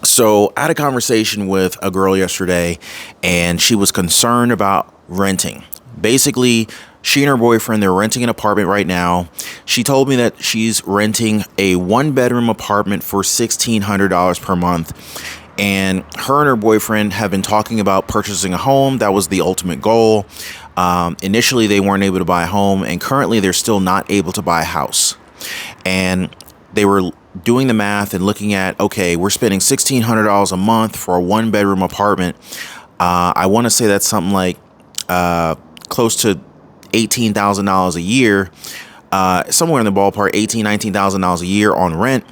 So I had a conversation with a girl yesterday, and she was concerned about renting. Basically, she and her boyfriend, they're renting an apartment right now. She told me that she's renting a one-bedroom apartment for $1,600 per month. And her boyfriend have been talking about purchasing a home. That was the ultimate goal. Initially, they weren't able to buy a home, and currently they're still not able to buy a house. And they were doing the math and looking at, okay, we're spending $1,600 a month for a one-bedroom apartment. I want to say that's something like close to $18,000 a year, somewhere in the ballpark, $19,000 a year on rent.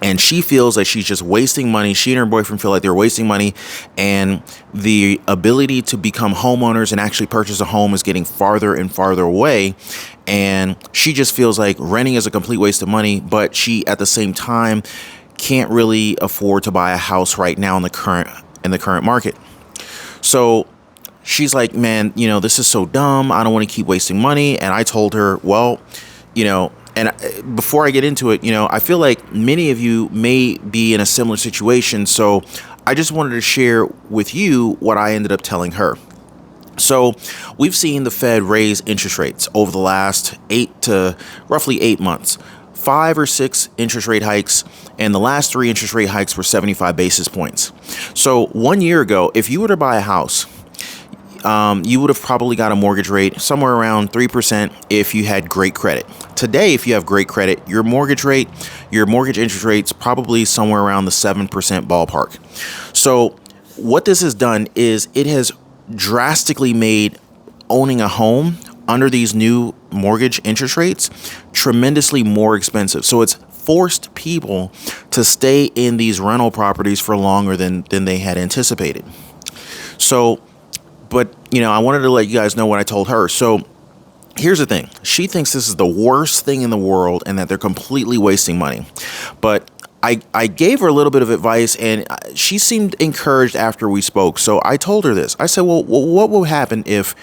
And she feels that she's just wasting money. She and her boyfriend feel like they're wasting money, and the ability to become homeowners and actually purchase a home is getting farther and farther away. And she just feels like renting is a complete waste of money, but she at the same time can't really afford to buy a house right now in the current market. So she's like, man, this is so dumb. I don't want to keep wasting money. And I told her, well, and before I get into it, I feel like many of you may be in a similar situation. So I just wanted to share with you what I ended up telling her. So we've seen the Fed raise interest rates over the last roughly 8 months, 5 or 6 interest rate hikes, and the last 3 interest rate hikes were 75 basis points. So 1 year ago, if you were to buy a house, you would have probably got a mortgage rate somewhere around 3% if you had great credit. Today, if you have great credit, your mortgage interest rate's probably somewhere around the 7% ballpark. So what this has done is it has drastically made owning a home under these new mortgage interest rates tremendously more expensive. So it's forced people to stay in these rental properties for longer than they had anticipated. So, but, I wanted to let you guys know what I told her. So here's the thing. She thinks this is the worst thing in the world and that they're completely wasting money. But I gave her a little bit of advice, and she seemed encouraged after we spoke. So I told her this. I said, well, what will happen if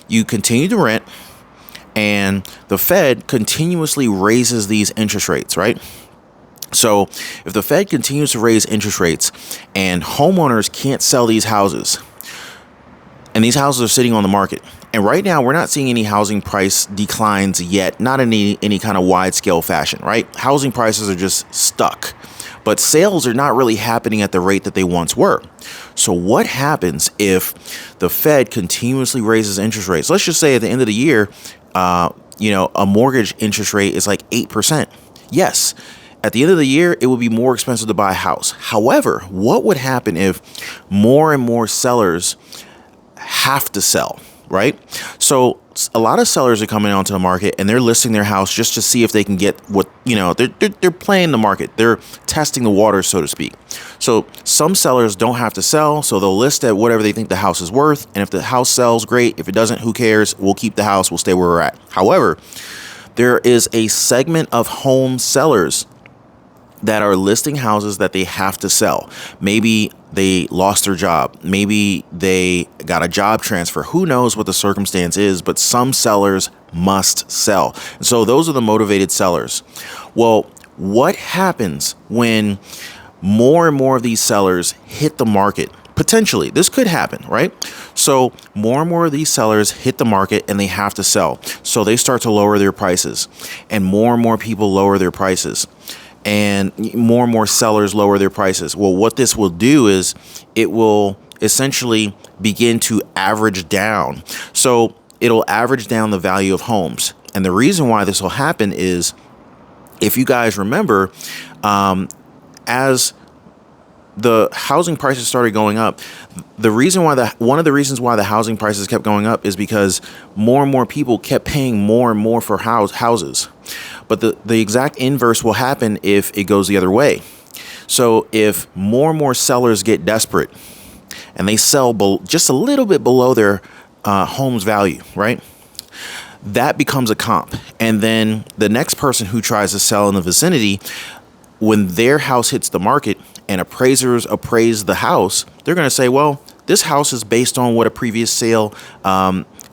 you continue to rent and the Fed continuously raises these interest rates, right? So if the Fed continues to raise interest rates and homeowners can't sell these houses, and these houses are sitting on the market, and right now we're not seeing any housing price declines yet, not in any kind of wide scale fashion, right? Housing prices are just stuck, but sales are not really happening at the rate that they once were. So what happens if the Fed continuously raises interest rates? Let's just say at the end of the year, a mortgage interest rate is like 8%. Yes. At the end of the year, it would be more expensive to buy a house. However, what would happen if more and more sellers have to sell, right? So a lot of sellers are coming onto the market and they're listing their house just to see if they can get what, they're playing the market. They're testing the waters, so to speak. So some sellers don't have to sell, so they'll list at whatever they think the house is worth. And if the house sells, great. If it doesn't, who cares? We'll keep the house. We'll stay where we're at. However, there is a segment of home sellers that are listing houses that they have to sell. Maybe they lost their job. Maybe they got a job transfer. Who knows what the circumstance is, but some sellers must sell. And so those are the motivated sellers. Well, what happens when more and more of these sellers hit the market? Potentially, this could happen, right? So more and more of these sellers hit the market and they have to sell. So they start to lower their prices, and more people lower their prices. And more sellers lower their prices. Well, what this will do is it will essentially begin to average down. So it'll average down the value of homes. And the reason why this will happen is, if you guys remember, as the housing prices started going up, one of the reasons why the housing prices kept going up is because more and more people kept paying more and more for houses. But the exact inverse will happen if it goes the other way. So if more and more sellers get desperate and they sell just a little bit below their home's value, right? That becomes a comp. And then the next person who tries to sell in the vicinity, when their house hits the market and appraisers appraise the house, they're going to say, well, this house is based on what a previous sale,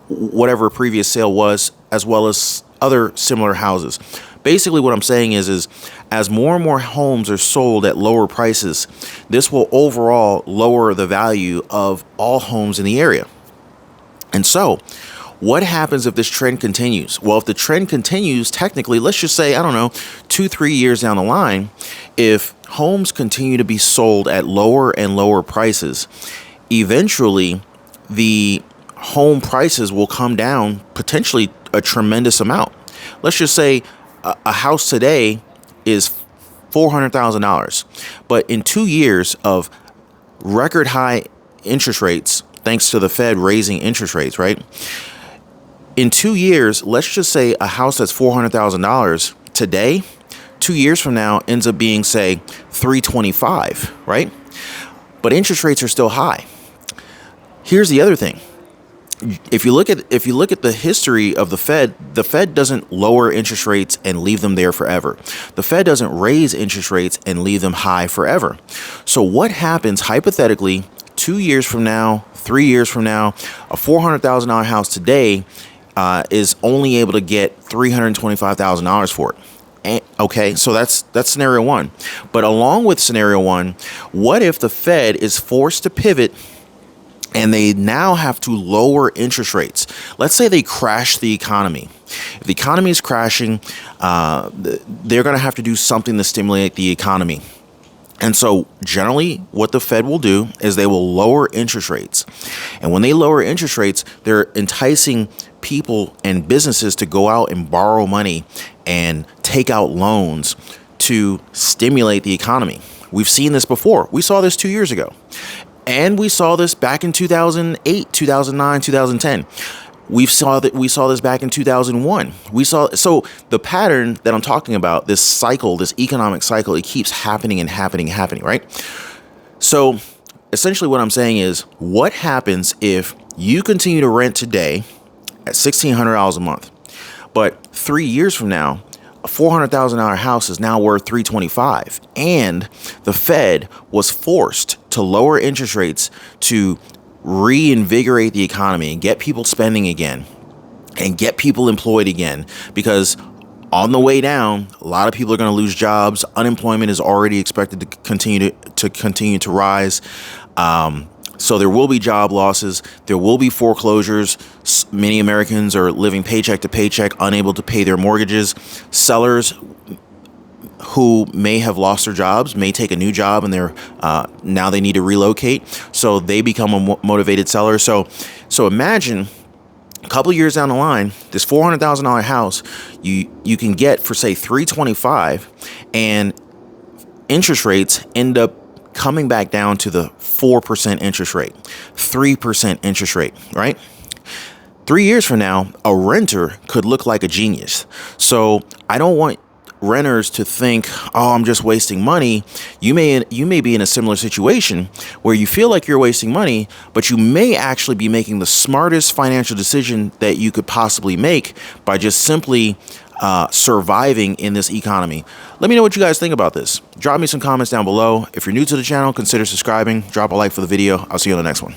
whatever a previous sale was, as well as other similar houses. basically what I'm saying is as more and more homes are sold at lower prices, this will overall lower the value of all homes in the area. And so what happens if this trend continues? Well, if the trend continues, technically, let's just say, I don't know, 2-3 years down the line, if homes continue to be sold at lower and lower prices, eventually the home prices will come down potentially a tremendous amount. Let's just say a house today is $400,000, but in 2 years of record high interest rates, thanks to the Fed raising interest rates, right? In 2 years, let's just say a house that's $400,000 today, 2 years from now ends up being, say, $325,000, right? But interest rates are still high. Here's the other thing. If you look at the history of the Fed doesn't lower interest rates and leave them there forever. The Fed doesn't raise interest rates and leave them high forever. So what happens hypothetically 2 years from now, 3 years from now, a $400,000 house today is only able to get $325,000 for it. Okay, so that's scenario one. But along with scenario one, what if the Fed is forced to pivot and they now have to lower interest rates? Let's say they crash the economy. If the economy is crashing, they're going to have to do something to stimulate the economy. And so generally what the Fed will do is they will lower interest rates. And when they lower interest rates, they're enticing people and businesses to go out and borrow money and take out loans to stimulate the economy. We've seen this before. We saw this 2 years ago. And we saw this back in 2008, 2009, 2010. We saw this back in 2001. So the pattern that I'm talking about, this cycle, this economic cycle, it keeps happening and happening and happening, right? So essentially what I'm saying is, what happens if you continue to rent today at $1,600 a month, but 3 years from now, a $400,000 house is now worth $325,000, and the Fed was forced to lower interest rates to reinvigorate the economy and get people spending again and get people employed again, because on the way down, a lot of people are going to lose jobs. Unemployment is already expected to continue to rise. So there will be job losses. There will be foreclosures. Many Americans are living paycheck to paycheck, unable to pay their mortgages. Sellers who may have lost their jobs may take a new job, and now they need to relocate. So they become a motivated seller. So imagine a couple of years down the line, this $400,000 house you can get for, say, $325,000, and interest rates end up coming back down to the 4% interest rate, 3% interest rate, right? 3 years from now, a renter could look like a genius. So I don't want renters to think, oh, I'm just wasting money. You may be in a similar situation where you feel like you're wasting money, but you may actually be making the smartest financial decision that you could possibly make by just simply surviving in this economy. Let me know what you guys think about this. Drop me some comments down below. If you're new to the channel, consider subscribing. Drop a like for the video. I'll see you on the next one.